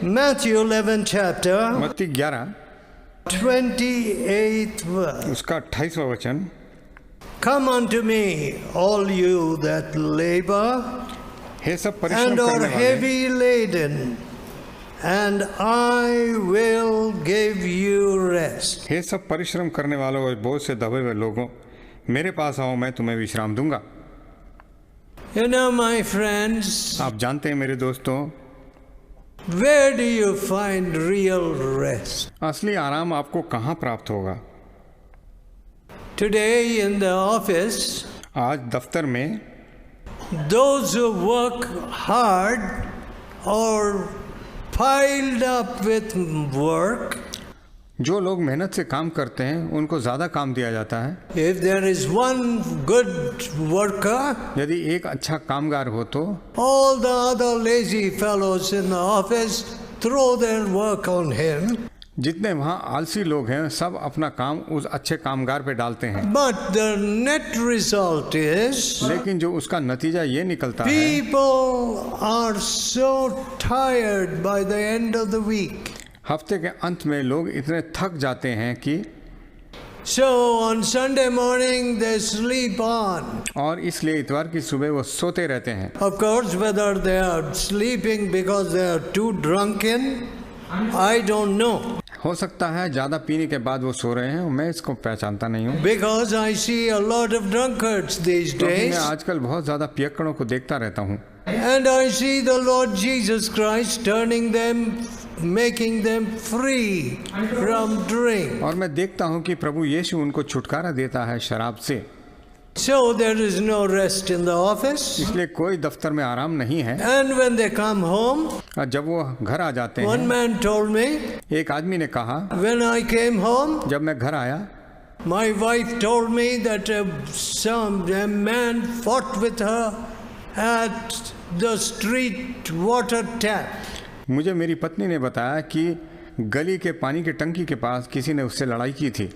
Matthew 11 chapter, मत्ती 11 28th verse. उसका 28वां वचन, Come unto me, all you that labor हे सब परिश्रम and are करने वाले, heavy laden, and I will give you rest. हे सब परिश्रम करने वालों और बोझ से दबे हुए लोगों, मेरे पास आओ, मैं तुम्हें विश्राम दूंगा। You know, my friends, आप जानते हैं मेरे दोस्तों, where do you find real rest? असली आराम आपको कहाँ प्राप्त होगा? Today in the office, आज दफ्तर में those who work hard or piled up with work, जो लोग मेहनत से काम करते हैं उनको ज़्यादा काम दिया जाता है। if there is one good worker, यदि एक अच्छा कामगार हो तो all the other lazy fellows in the office throw their work on him. जितने वहाँ आलसी लोग हैं सब अपना काम उस अच्छे कामगार पे डालते हैं, But the net result is लेकिन जो उसका नतीजा ये निकलता है, people are so tired by the end of the week. हफ्ते के अंत में लोग इतने थक जाते हैं कि So on Sunday morning they sleep on. और इसलिए इतवार की सुबह वो सोते रहते हैं। Of course, whether they are sleeping because they are too drunken, I don't know. हो सकता है ज़्यादा पीने के बाद वो सो रहे हैं, मैं इसको पहचानता नहीं हूँ, Because I see a lot of drunkards these क्योंकि मैं days. आजकल बहुत ज़्यादा पियक्कड़ों को देखता रहता हूँ And I see the Lord Jesus Christ turning them, making them free from drink. और मैं देखता हूँ कि प्रभु यीशु उनको छुटकारा देता है शराब से। So there is no rest in the office. इसलिए कोई दफ्तर में आराम नहीं है। And when they come home, और जब वो घर आ जाते one हैं, man told me, एक आदमी ने कहा, when I came home, जब मैं घर आया my wife told me that a man fought with her at the street water tap. मुझे मेरी पत्नी ने बताया कि गली के पानी की टंकी के पास किसी ने उससे लड़ाई की थी।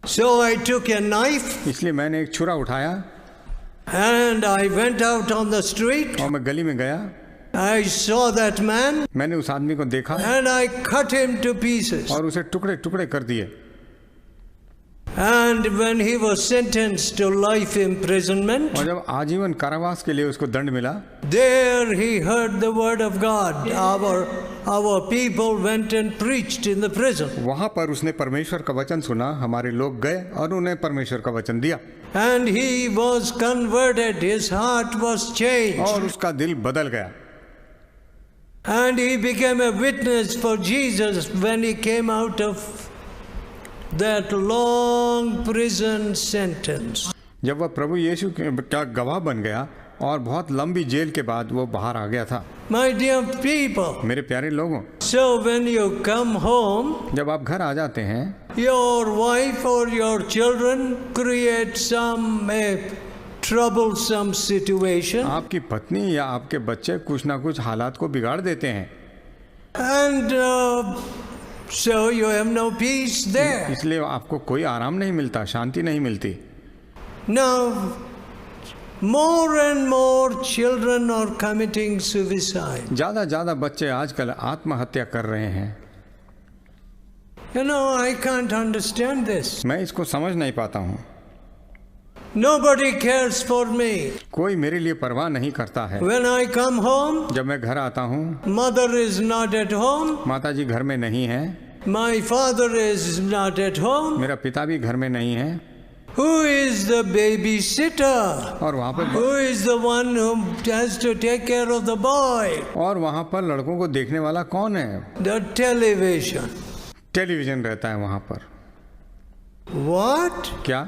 So I took a knife इसलिए मैंने एक छुरा उठाया and I went out on the street. और मैं गली में गया। I saw that man मैंने उस आदमी को देखा and I cut him to pieces. और उसे टुकड़े टुकड़े कर दिए। And when he was sentenced to life imprisonment, और जब आजीवन कारावास के लिए उसको दंड मिला, there he heard the word of God. Our people went and preached in the prison. वहाँ पर उसने परमेश्वर का वचन सुना, हमारे लोग गए और उन्हें परमेश्वर का वचन दिया And he was converted. His heart was changed. और उसका दिल बदल गया And he became a witness for Jesus when he came out of that long prison sentence. जब वह प्रभु यीशु का गवाह बन गया और बहुत लंबी जेल के बाद वो बाहर आ गया था। My dear people, मेरे प्यारे लोगों, so when you come home, जब आप घर आ जाते हैं, your wife or your children create some troublesome situation, आपकी पत्नी या आपके बच्चे कुछ ना कुछ हालात को बिगाड़ देते हैं, and so you have no peace there. इसलिए आपको कोई आराम नहीं मिलता, शांति नहीं मिलती। Now, more and more children are committing suicide. ज़्यादा बच्चे आजकल आत्महत्या कर रहे हैं। You know, I can't understand this. मैं इसको समझ नहीं पाता हूँ। Nobody cares for me. कोई मेरे लिए परवाह नहीं करता है। When I come home, जब मैं घर आता हूँ, mother is not at home. माता जी घर में नहीं है, My father is not at home. मेरा पिता भी घर में नहीं है, Who is the babysitter? और वहाँ पर Who is the one who has to take care of the boy? लड़कों को देखने वाला कौन है? The television. टेलीविजन रहता है वहाँ पर। What? क्या?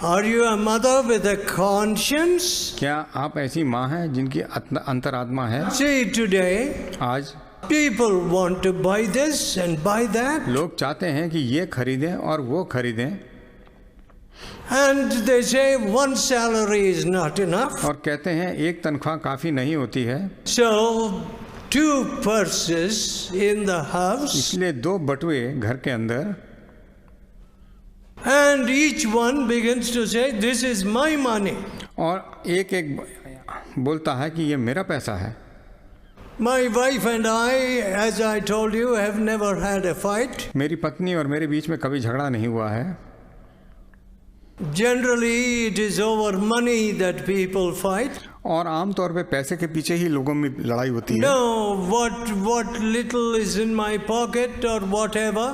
Are you a mother with a conscience? क्या आप ऐसी माँ हैं जिनकी अंतरात्मा है? See, today आज people want to buy this and buy that, लोग चाहते हैं कि ये खरीदें और वो खरीदें, and they say one salary is not enough. और कहते हैं एक तनख्वाह काफ़ी नहीं होती है, So, two purses in the house, इसलिए दो बटुए घर के अंदर, and each one begins to say, "This is my money." और एक एक बोलता है कि ये मेरा पैसा है। My wife and I, as I told you, have never had a fight. मेरी पत्नी और मेरे बीच में कभी झगड़ा नहीं हुआ है। Generally, it is over money that people fight. और आमतौर पे पैसे के पीछे ही लोगों में लड़ाई होती है। No, what little is in my pocket or whatever,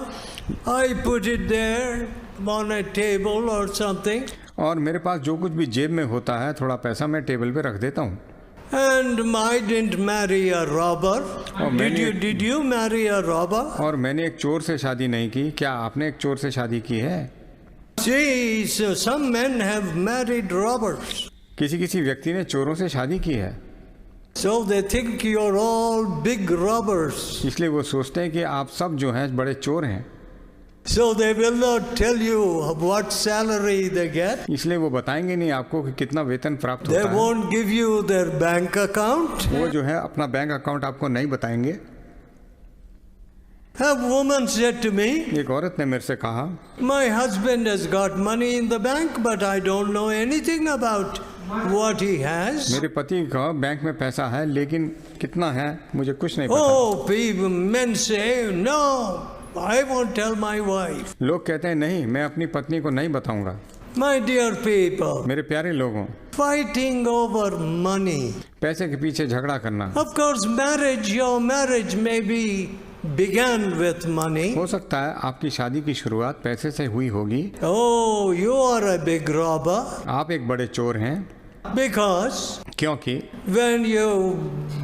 I put it there on a table or something. और मेरे पास जो कुछ भी जेब में होता है, थोड़ा पैसा मैं टेबल पे रख देता हूँ। And I didn't marry a robber. Did you marry a robber? और मैंने एक चोर से शादी नहीं की। क्या आपने एक चोर से शादी की है? See, so some men have married robbers. किसी व्यक्ति ने चोरों से शादी की है। So they think you're all big robbers. इसलिए वो सोचते हैं कि आप सब जो हैं बड़े चोर हैं। So they will not tell you what salary they get. इसलिए वो बताएंगे नहीं आपको कि कितना वेतन प्राप्त They होता है। won't give you their bank account. वो जो है अपना बैंक अकाउंट आपको नहीं बताएंगे। A woman said to me, एक औरत ने मेरे से कहा, my husband has got money in the bank, but I don't know anything about what he has. मेरे पति का बैंक में पैसा है, लेकिन कितना है मुझे कुछ नहीं पता। Oh, people, men say, no, I won't tell my wife. लोग कहते हैं नहीं, मैं अपनी पत्नी को नहीं बताऊंगा। My dear people, मेरे प्यारे लोगों, fighting over money. पैसे के पीछे झगड़ा करना। Of course, your marriage may be began with money. हो सकता है आपकी शादी की शुरुआत पैसे से हुई होगी। Oh, you are a big robber. आप एक बड़े चोर हैं। Because क्योंकि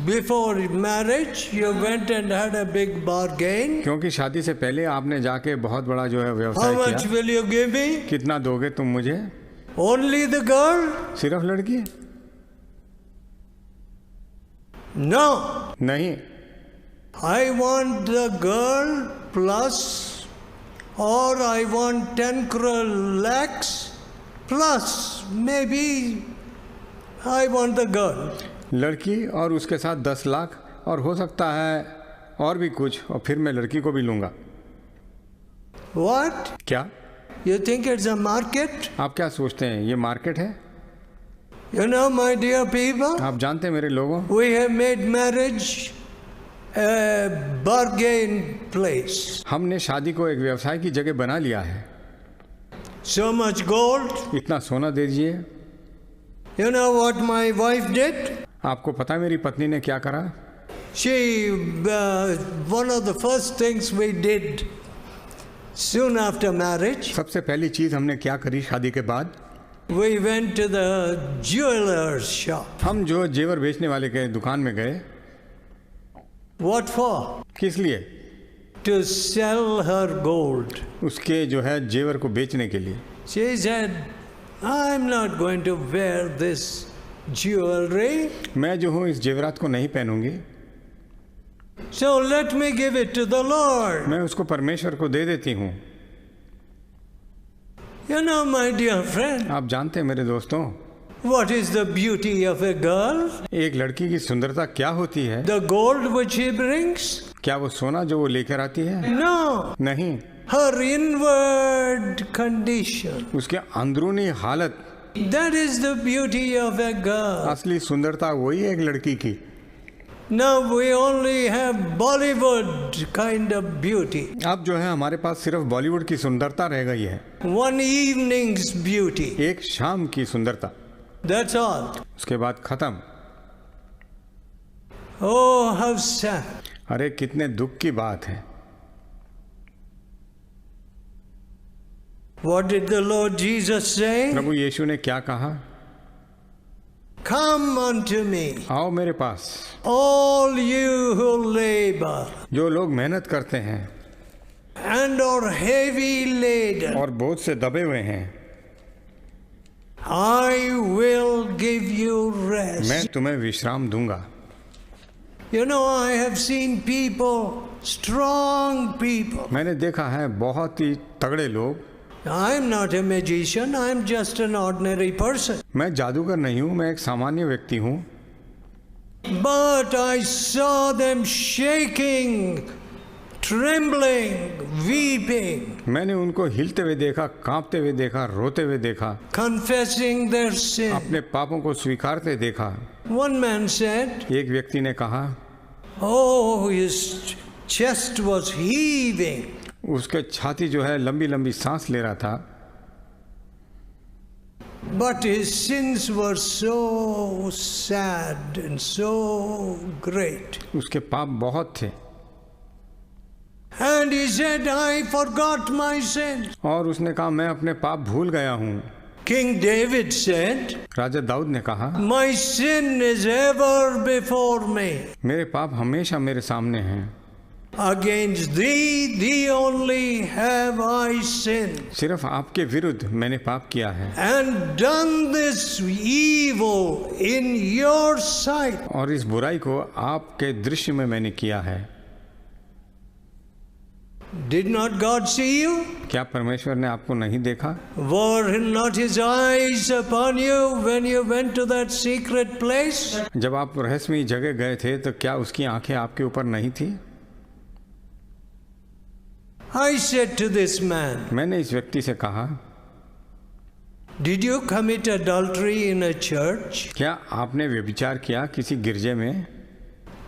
before marriage, you went and had a big bargain. क्योंकि शादी से पहले आपने जाके बहुत बड़ा जो है व्यवसाय How much किया। will you give me? कितना दोगे तुम मुझे? Only the girl? सिर्फ लड़की? No. नहीं, I want the girl plus, or I want 10 lakhs plus, maybe I want the girl. लड़की और उसके साथ 10 लाख, और हो सकता है और भी कुछ, और फिर मैं लड़की को भी लूंगा। What? क्या You think it's a market? आप क्या सोचते हैं ये मार्केट है? You know, my dear people, आप जानते हैं मेरे लोगों, we have made marriage a bargain place. हमने शादी को एक व्यवसाय की जगह बना लिया है। So much gold. इतना सोना दे दीजिए। You know what my wife did? आपको पता है मेरी पत्नी ने क्या करा? One of the first things we did soon after marriage, सबसे पहली चीज हमने क्या करी शादी के बाद? we went to the jeweler's shop. हम जो जेवर बेचने वाले के दुकान में गए। What for? किस लिए? To sell her gold. उसके जो है जेवर को बेचने के लिए। She said, I'm not going to wear this jewelry. मैं जो हूँ इस जेवरात को नहीं पहनूंगी। So let me give it to the Lord. मैं उसको परमेश्वर को दे देती हूँ। You know, my dear friend, आप जानते हैं मेरे दोस्तों, what is the beauty of a girl? एक लड़की की सुंदरता क्या होती है? The gold which she brings? क्या वो सोना जो वो लेकर आती है? No. नहीं, Her inward condition. उसके अंदरूनी हालत। That is the beauty of a girl. असली सुंदरता वही है एक लड़की की। Now we only have Bollywood kind of beauty. अब जो है हमारे पास सिर्फ बॉलीवुड की सुंदरता रह गई है। One evening's beauty. एक शाम की सुंदरता, That's all. उसके बाद खत्म। Oh, how sad. अरे कितने दुख की बात है। What did the Lord Jesus say? प्रभु यीशु ने क्या कहा? Come unto me, आओ मेरे पास, all you who labor जो लोग मेहनत करते हैं and are heavy laden. और बोझ से दबे हुए हैं, I will give you rest. मैं तुम्हें विश्राम दूंगा। You know, I have seen people, strong people. मैंने देखा है बहुत ही तगड़े लोग। I'm not a magician, I'm just an ordinary person. मैं जादूगर नहीं हूँ, मैं एक सामान्य व्यक्ति हूँ। But I saw them shaking, trembling, weeping. मैंने उनको हिलते हुए देखा, कांपते हुए देखा, रोते हुए देखा, confessing their sin. अपने पापों को स्वीकारते देखा। One man said, एक व्यक्ति ने कहा, oh, his chest was heaving. उसके छाती जो है लंबी लंबी सांस ले रहा था, But his sins were so sad and so great. उसके पाप बहुत थे। And he said, I forgot my sins. और उसने कहा, मैं अपने पाप भूल गया हूँ। King David said, राजा दाऊद ने कहा, my sin is ever before me. मेरे पाप हमेशा मेरे सामने हैं। Against thee, thee only have I sinned. सिर्फ आपके विरुद्ध मैंने पाप किया है And done this evil in your sight. और इस बुराई को आपके दृश्य में मैंने किया है। Did not God see you? क्या परमेश्वर ने आपको नहीं देखा? Were not his eyes upon you when you went to that secret place? जब आप रहस्यमयी जगह गए थे तो क्या उसकी आंखें आपके ऊपर नहीं थी? I said to this man, मैंने इस व्यक्ति से कहा, did you commit adultery in a church? क्या आपने व्यभिचार किया किसी गिरजे में?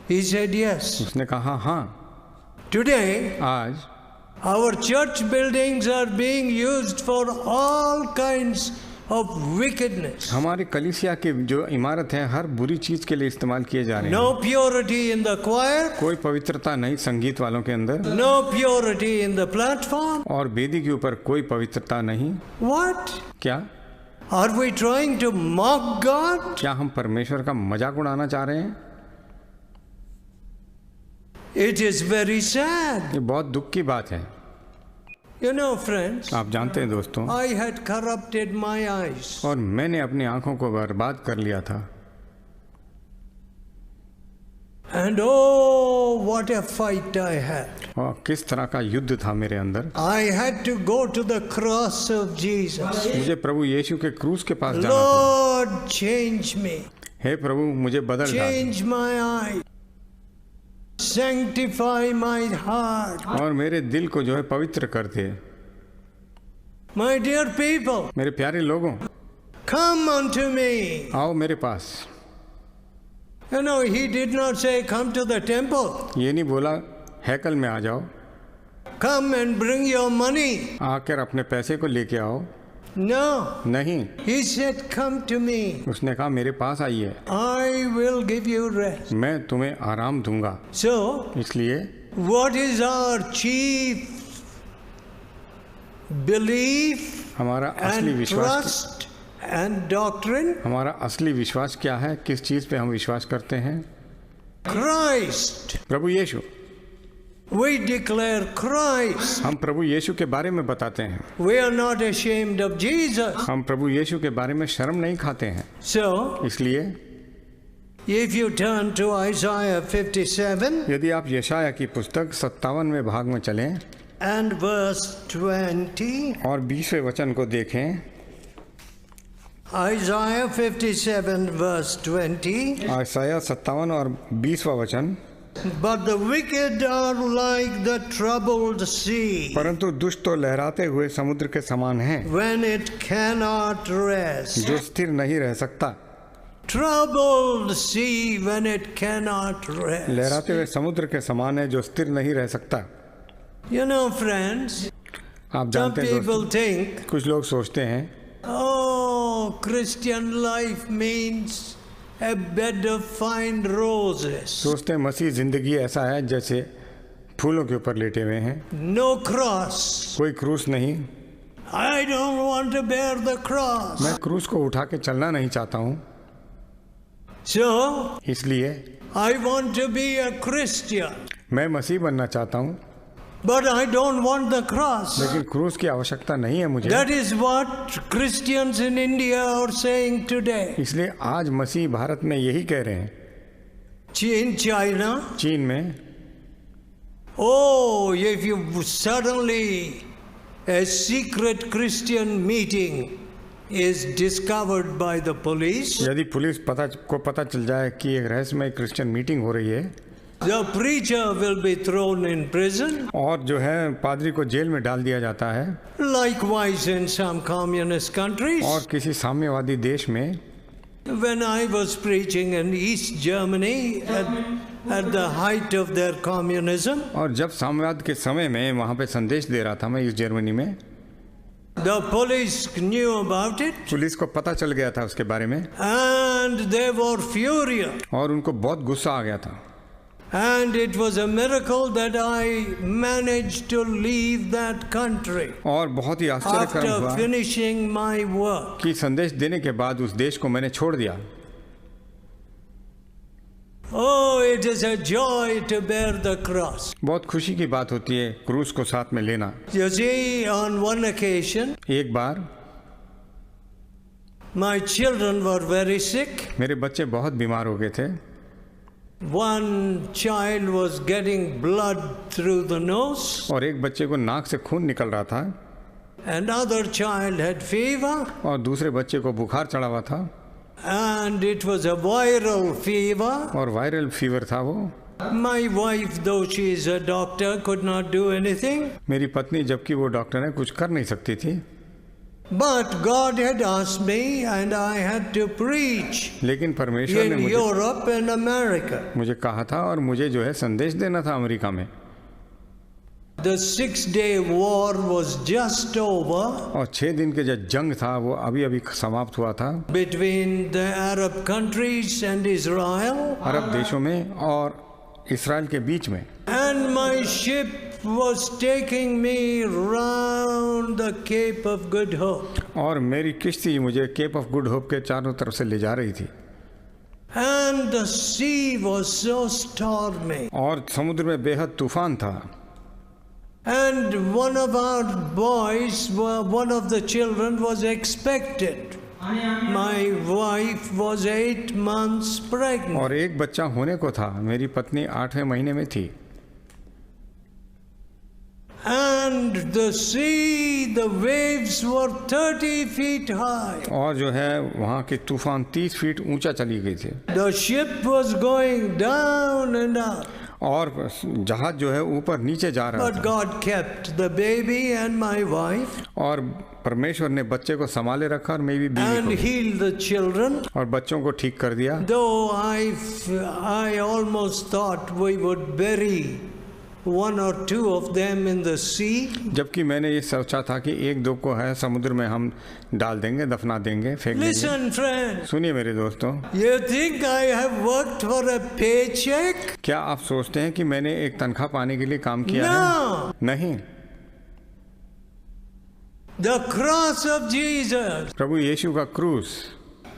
He said yes. उसने कहा, हाँ। Today, आज our church buildings are being used for all kinds of wickedness. हमारी कलीसिया की जो इमारत है हर बुरी चीज के लिए इस्तेमाल किए जा रहे हैं। No purity in the choir, कोई पवित्रता नहीं संगीत वालों के अंदर, no purity in the platform. और वेदी के ऊपर कोई पवित्रता नहीं। What? क्या Are we trying to mock God? क्या हम परमेश्वर का मजाक उड़ाना चाह रहे हैं? It is very sad. ये बहुत दुख की बात है। You know, friends, आप जानते हैं दोस्तों, I had corrupted my eyes. और मैंने अपनी आंखों को बर्बाद कर लिया था। And oh, what a fight I had. और किस तरह का युद्ध था मेरे अंदर। I had to go to the cross of Jesus. मुझे प्रभु यीशु के क्रूस के पास जाना था। Lord, change me. हे प्रभु, मुझे बदल डाल Change my eyes. Sanctify my heart. और मेरे दिल को जो है पवित्र कर दे। My dear people, मेरे प्यारे लोगों, come unto me. आओ मेरे पास। You know, he did not say, come to the temple. ये नहीं बोला हैकल में आ जाओ, Come and bring your money. आकर अपने पैसे को लेके आओ। No. नहीं, He said, come to me. उसने कहा मेरे पास आइए, I will give you rest. मैं तुम्हें आराम दूंगा। So, इसलिए what is our chief belief हमारा असली and विश्वास, trust and doctrine? हमारा असली विश्वास क्या है? किस चीज पे हम विश्वास करते हैं? Christ. Prabhu Yeshu. We declare Christ. हम प्रभु यीशु के बारे में बताते हैं। We are not ashamed of Jesus. हम प्रभु यीशु के बारे में शर्म नहीं खाते हैं। So, इसलिए if you turn to Isaiah 57 यदि आप यशाया की पुस्तक 57वें भाग में चलें and verse 20, और 20वें वचन को देखें, Isaiah 57 verse 20, आयसाया 57 और 20वां वचन, but the wicked are like the troubled sea परंतु दुष्ट तो लहराते हुए समुद्र के समान हैं, when it cannot rest. जो स्थिर नहीं रह सकता। Troubled sea when it cannot rest. लहराते हुए समुद्र के समान है जो स्थिर नहीं रह सकता। You know, friends, आप some जानते हैं people दोस्तों, think, कुछ लोग सोचते हैं oh, Christian life means a bed of fine roses. सोचते हैं मसीह जिंदगी ऐसा है जैसे फूलों के ऊपर लेटे हुए हैं, No cross. कोई क्रूस नहीं। I don't want to bear the cross. मैं क्रूस को उठा के चलना नहीं चाहता हूँ, So, इसलिए I want to be a Christian, मैं मसीह बनना चाहता हूँ, but I don't want the cross. लेकिन क्रूस की आवश्यकता नहीं है मुझे। That is what Christians in India are saying today. इसलिए आज मसीह भारत में यही कह रहे हैं, In China, चीन में, oh, if you suddenly a secret Christian meeting is discovered by the police, यदि पुलिस को पता चल जाए कि एक रहस्यमय क्रिश्चियन मीटिंग हो रही है, The preacher will be thrown in prison. और जो है पादरी को जेल में डाल दिया जाता है। Likewise in some communist countries. और किसी साम्यवादी देश में When I was preaching in East Germany at the height of their communism, और जब साम्यवाद के समय में वहाँ पे संदेश दे रहा था मैं ईस्ट जर्मनी में, the police knew about it police को पता चल गया था उसके बारे में and they were furious. और उनको बहुत गुस्सा आ गया था। And it was a miracle that I managed to leave that country और बहुत ही आश्चर्यकरम after हुआ finishing my work. कि संदेश देने के बाद उस देश को मैंने छोड़ दिया। Oh, it is a joy to bear the cross. बहुत खुशी की बात होती है क्रूस को साथ में लेना। You see, on one occasion, एक बार my children were very sick. मेरे बच्चे बहुत बीमार हो गए थे। One child was getting blood through the nose. और एक बच्चे को नाक से खून निकल रहा था। Another child had fever. और दूसरे बच्चे को बुखार चढ़ा हुआ था। And it was a viral fever. और वायरल फीवर था वो। My wife, though she is a doctor, could not do anything. मेरी पत्नी जबकि वो डॉक्टर है कुछ कर नहीं सकती थी। But God had asked me and I had to preach लेकिन परमेश्वर ने in Europe and America. मुझे कहा था और मुझे जो है संदेश देना था अमेरिका में। The 6-day war was just over और 6 दिन के जो जंग था वो अभी अभी समाप्त हुआ था between the Arab countries and Israel. अरब देशों में और इसराइल के बीच में। And my ship was taking me round the Cape of Good Hope. और मेरी किश्ती मुझे केप ऑफ गुड होप के चारों तरफ से ले जा रही थी। And the sea was so stormy. और समुद्र में बेहद तूफान था। And one of our boys, one of the children was expected. My wife was 8 months pregnant. और एक बच्चा होने को था। मेरी पत्नी 8वें महीने में थी। And the sea, the waves were 30 feet high. और जो है वहाँ के तूफान 30 फीट ऊंचा चली गई थी। The ship was going down and up. और जहाज जो है ऊपर नीचे जा रहा But था। God kept the baby and my wife और परमेश्वर ने बच्चे को संभाले रखा और मेरी बीवी and को healed the children. और बच्चों को ठीक कर दिया। Though I almost thought we would bury 1 or 2 of them in the sea. जबकि मैंने ये सोचा था कि 1-2 को है समुद्र में हम डाल देंगे, दफना देंगे, फेंक देंगे। Listen, friends. सुनिए मेरे दोस्तों, You think I have worked for a paycheck? क्या आप सोचते हैं कि मैंने एक तनख्वाह पाने के लिए काम किया No. है? नहीं। The cross of Jesus. प्रभु यीशु का क्रूस,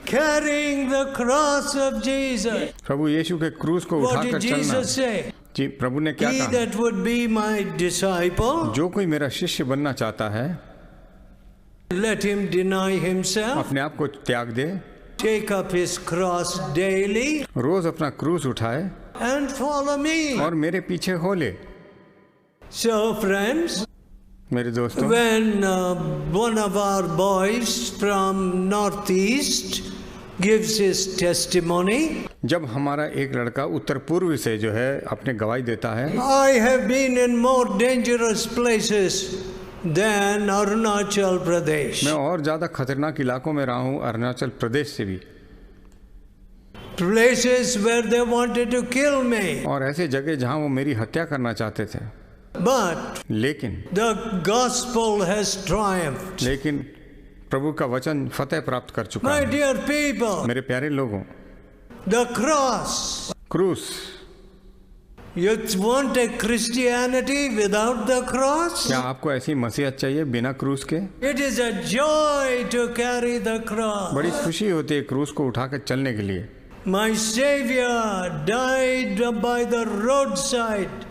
Carrying the cross of Jesus. प्रभु यीशु के क्रूस को What उठाकर did चलना। Jesus say? जी प्रभु ने क्या He कहा? that would be my disciple, जो कोई मेरा शिष्य बनना चाहता है let him deny himself, अपने आप को त्याग दे, take up his cross daily, रोज अपना क्रूस उठाए and follow me. और मेरे पीछे हो ले। So, friends, मेरे दोस्तों, when one of our boys from Northeast gives his testimony, जब हमारा एक लड़का उत्तर पूर्व से जो है अपने गवाही देता है, I have been in more dangerous places than Arunachal Pradesh. मैं और ज्यादा खतरनाक इलाकों में रहा हूँ अरुणाचल प्रदेश से भी, Places where they wanted to kill me. और ऐसे जगह जहाँ वो मेरी हत्या करना चाहते थे। But लेकिन the gospel has triumphed. लेकिन प्रभु का वचन फतेह प्राप्त कर चुका My है। dear people, मेरे प्यारे लोगों, the cross. क्रूस, You want a Christianity without the cross? क्या आपको ऐसी मसीहत चाहिए बिना क्रूस के? It is a joy to carry the cross. बड़ी खुशी होती है क्रूस को उठाकर चलने के लिए। My Savior died by the roadside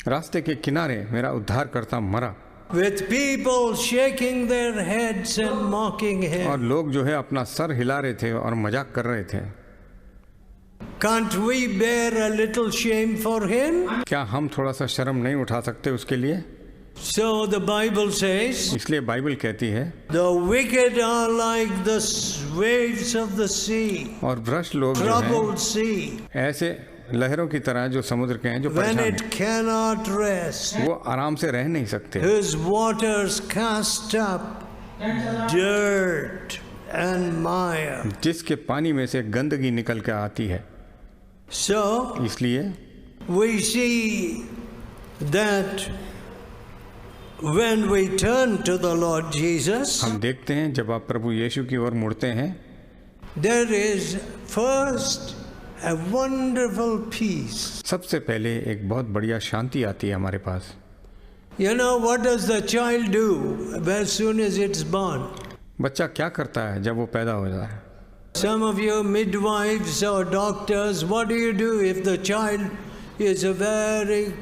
रास्ते के किनारे मेरा उद्धारकर्ता मरा with people shaking their heads and mocking और him. लोग जो है अपना सर हिला रहे थे और मजाक कर रहे थे। Can't we bear a little shame for him? क्या हम थोड़ा सा शर्म नहीं उठा सकते उसके लिए? So the Bible says, इसलिए बाइबल कहती है the wicked are like the waves of the sea, और भ्रष्ट लोग जो हैं troubled sea, ऐसे लहरों की तरह जो समुद्र के हैं जो when परेशान it cannot rest, हैं, वो आराम से रह नहीं सकते, whose waters cast up dirt and mire. जिसके पानी में से गंदगी निकल के आती है। So इसलिए we see that when we turn to the Lord Jesus, हम देखते हैं जब आप प्रभु यीशु की ओर मुड़ते हैं, there is first a wonderful peace. सबसे पहले एक बहुत बढ़िया शांति आती है हमारे पास। You know, what does the child do as soon as it's born? बच्चा क्या करता है जब वो पैदा हो जाता है? Some of you midwives or doctors, what do you do if the child is a very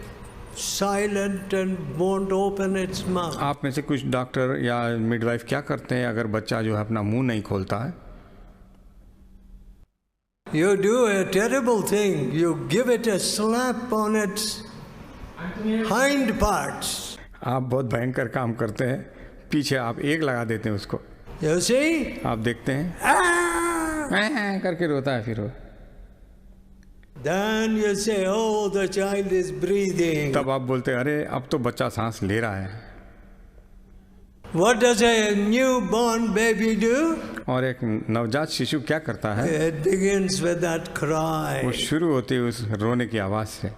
silent and won't open its mouth? आप में से कुछ डॉक्टर या मिडवाइफ क्या करते हैं अगर बच्चा जो है अपना मुंह नहीं खोलता है? You do a terrible thing. You give it a slap on its hind parts. आप बहुत भयंकर काम करते हैं, पीछे आप एक लगा देते हैं उसको। You see? आप देखते हैं Ah! करके रोता है, फिर वो Then you say, oh, the child is breathing. तब आप बोलते हैं अरे अब तो बच्चा सांस ले रहा है। What does a newborn baby do? और एक नवजात शिशु क्या करता है? It begins with that वो cry. शुरू होती है उस रोने की आवाज से।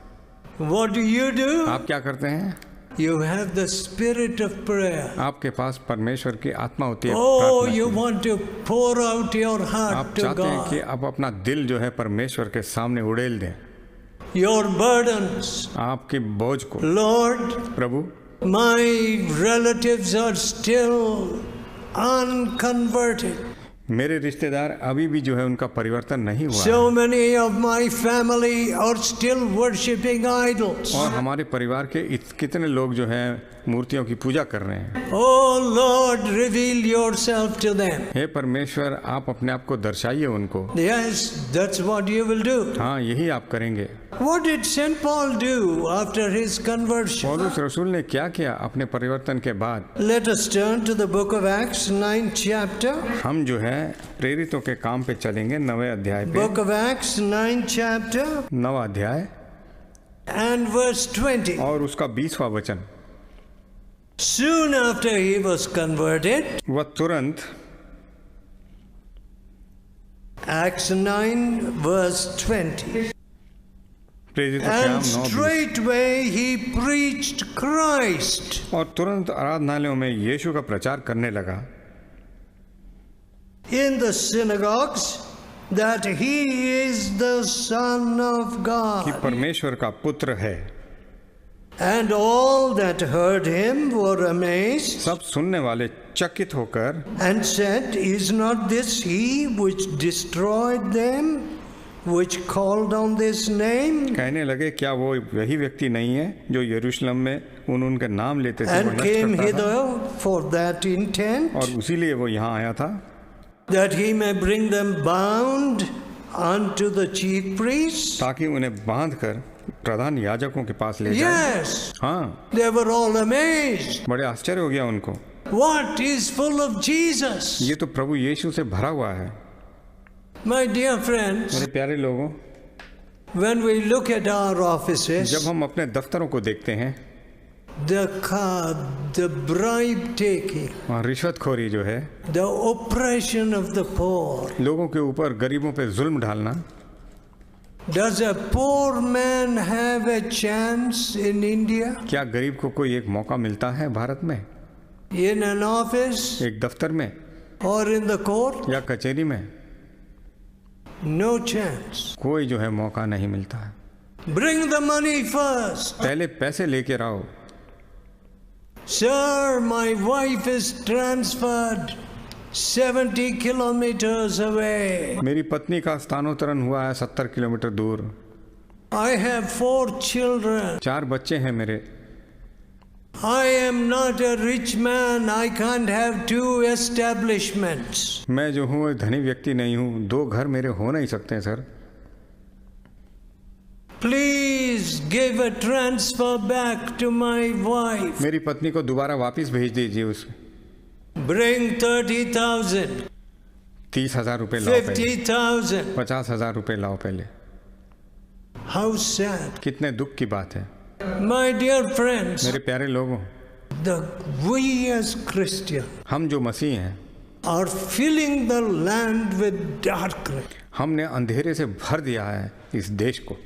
What do you do? आप क्या करते हैं? You have the spirit of prayer. आपके पास परमेश्वर की आत्मा होती है। Oh, प्रार्थना you की। want to pour out your आप heart to चाहते हैं कि God. आप अपना दिल जो है परमेश्वर के सामने उड़ेल दें, Your burdens. आपके बोझ को। Lord, Prabhu, my relatives are still unconverted. मेरे रिश्तेदार अभी भी जो है उनका परिवर्तन नहीं हुआ So है, many of my family are still worshipping idols. और हमारे परिवार के कितने लोग जो हैं मूर्तियों की पूजा कर रहे हैं। Oh Lord, reveal yourself to them. हे परमेश्वर, आप अपने आप को दर्शाइए उनको। Yes, that's what you will do. हाँ, यही आप करेंगे। What did St. Paul do after his conversion? पौलुस रसूल ने क्या किया अपने परिवर्तन के बाद? Let us turn to the book of Acts, 9th chapter. हम जो है प्रेरितों के काम पे चलेंगे, 9वें अध्याय पे। Book of Acts, 9th chapter 9वां अध्याय and verse 20. और उसका 20वां वचन। Soon after he was converted, वह तुरंत, Acts 9 verse 20. प्रेरितों के And काम 9:20, straightway he preached Christ. और तुरंत आराधनालयों में यीशु का प्रचार करने लगा In the synagogues, that he is the Son of कि God. परमेश्वर का पुत्र है। And all that heard him were amazed सब सुनने वाले चकित होकर and said, Is not this he which destroyed them, which called on this name, कहने लगे, क्या वो वही व्यक्ति नहीं है जो यरूशलेम में उनके नाम लेते थे, वो and नष्ट came करता था, hither for that intent, और उसीलिए वो यहाँ आया था that he may bring them bound unto the chief priests? ताकि उन्हें बांध कर प्रधान याजकों के पास ले जाए। Yes, हाँ, they were all amazed. बड़े आश्चर्य हो गया उनको। What is full of Jesus? ये तो प्रभु यीशु से भरा हुआ है। My dear friends, मेरे प्यारे लोगों, when we look at our offices, जब हम अपने दफ्तरों को देखते हैं, the bribe taking, वहाँ रिश्वतखोरी जो है, the oppression of the poor. लोगों के ऊपर गरीबों पे जुल्म ढालना, Does a poor man have a chance in India? क्या गरीब को कोई एक मौका मिलता है भारत में? In an office एक दफ्तर में or in the court? या कचहरी में? No chance. कोई जो है मौका नहीं मिलता है। Bring the money first. पहले पैसे लेके आओ। Sir, my wife is transferred 70 kilometers away. मेरी पत्नी का स्थानांतरण हुआ है 70 किलोमीटर दूर। I have 4 children. 4 बच्चे हैं मेरे। I am not a rich man. I can't have 2 establishments. मैं जो हूँ धनी व्यक्ति नहीं हूँ, 2 घर मेरे हो नहीं सकते sir. Please give a transfer back to my wife. मेरी पत्नी को दोबारा वापस भेज दीजिए। उसे Bring 30,000, 30,000 रुपये लाओ पहले, 50,000. 50,000 रुपये लाओ पहले। How sad. कितने दुख की बात है। My dear friends, मेरे प्यारे लोगों, we as Christians हम जो मसीह हैं, are filling the land with darkness. हमने अंधेरे से भर दिया है इस देश को।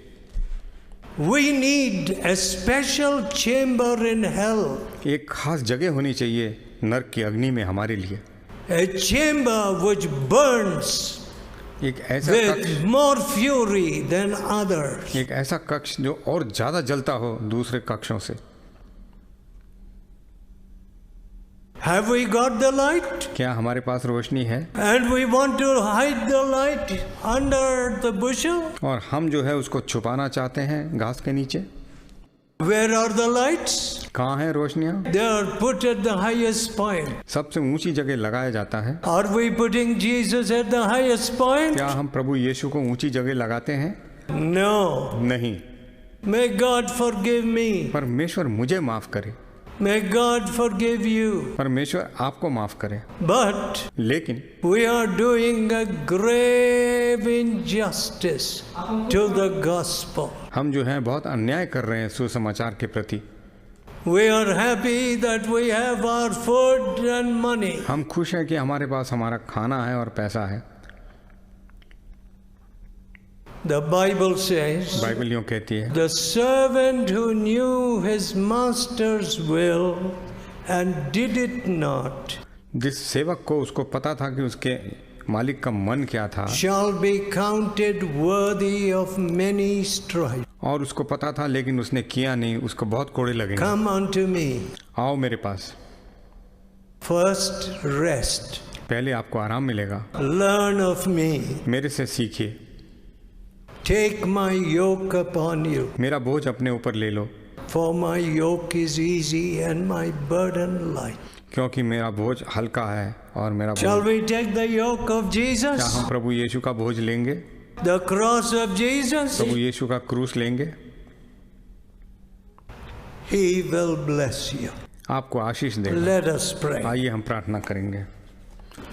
We need a special chamber in hell. एक खास जगह होनी चाहिए नरक की अग्नि में हमारे लिए। A chamber which burns एक ऐसा with कक्ष, more fury than others. एक ऐसा कक्ष जो और ज्यादा जलता हो दूसरे कक्षों से। Have we got the light? क्या हमारे पास रोशनी है? And we want to hide the light under the bushel? और हम जो है उसको छुपाना चाहते हैं घास के नीचे। Where are the lights? कहाँ है रोशनियाँ? They are put at the highest point. सबसे ऊंची जगह लगाया जाता है। Are we putting Jesus at the highest point? क्या हम प्रभु यीशु को ऊंची जगह लगाते हैं? No. नहीं। May God forgive me. परमेश्वर मुझे माफ करे। May God forgive you. परमेश्वर आपको माफ करे। But लेकिन we are doing a grave injustice to the gospel. हम जो हैं बहुत अन्याय कर रहे हैं सुसमाचार के प्रति। We are happy that we have our food and money. हम खुश हैं कि हमारे पास हमारा खाना है और पैसा है। The Bible says, बाइबल यूं कहती है, the servant who knew his master's will and did it not जिस सेवक को उसको पता था कि उसके मालिक का मन क्या था shall be counted worthy of many stripes. और उसको पता था लेकिन उसने किया नहीं, उसको बहुत कोड़े लगेंगे। Come unto me. आओ मेरे पास। First rest. पहले आपको आराम मिलेगा। Learn of me. मेरे से सीखिए। Take my yoke upon you. मेरा बोझ अपने ऊपर ले लो, For my yoke is easy and my burden light. क्योंकि मेरा बोझ हल्का है और मेरा Shall बोझ। we take the yoke of क्या Jesus? हम प्रभु यीशु का बोझ लेंगे? The cross of Jesus? प्रभु यीशु का क्रूस लेंगे? He will bless you. आपको आशीष देगा। Let us pray. आइए हम प्रार्थना करेंगे।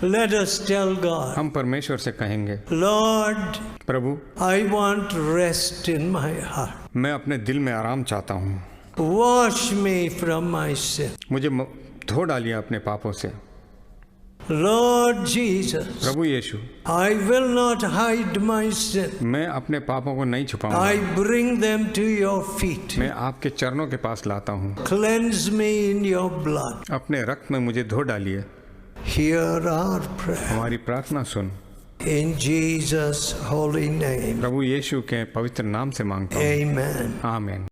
Let us tell God, हम परमेश्वर से कहेंगे, Lord, Prabhu I want rest in my heart. मैं अपने दिल में आराम चाहता हूँ। Wash me from my sin. मुझे धो डालिए अपने पापों से। Lord Jesus, Prabhu Yeshu, I will not hide my sin. मैं अपने पापों को नहीं छुपाऊंगा। I bring them to your feet. मैं आपके चरणों के पास लाता हूँ। Cleanse me in your blood. अपने रक्त में मुझे धो डालिए। Hear our prayer. हमारी प्रार्थना सुन। In Jesus' holy name. प्रभु यीशु के पवित्र नाम से मांगता हूँ। Amen. आमीन।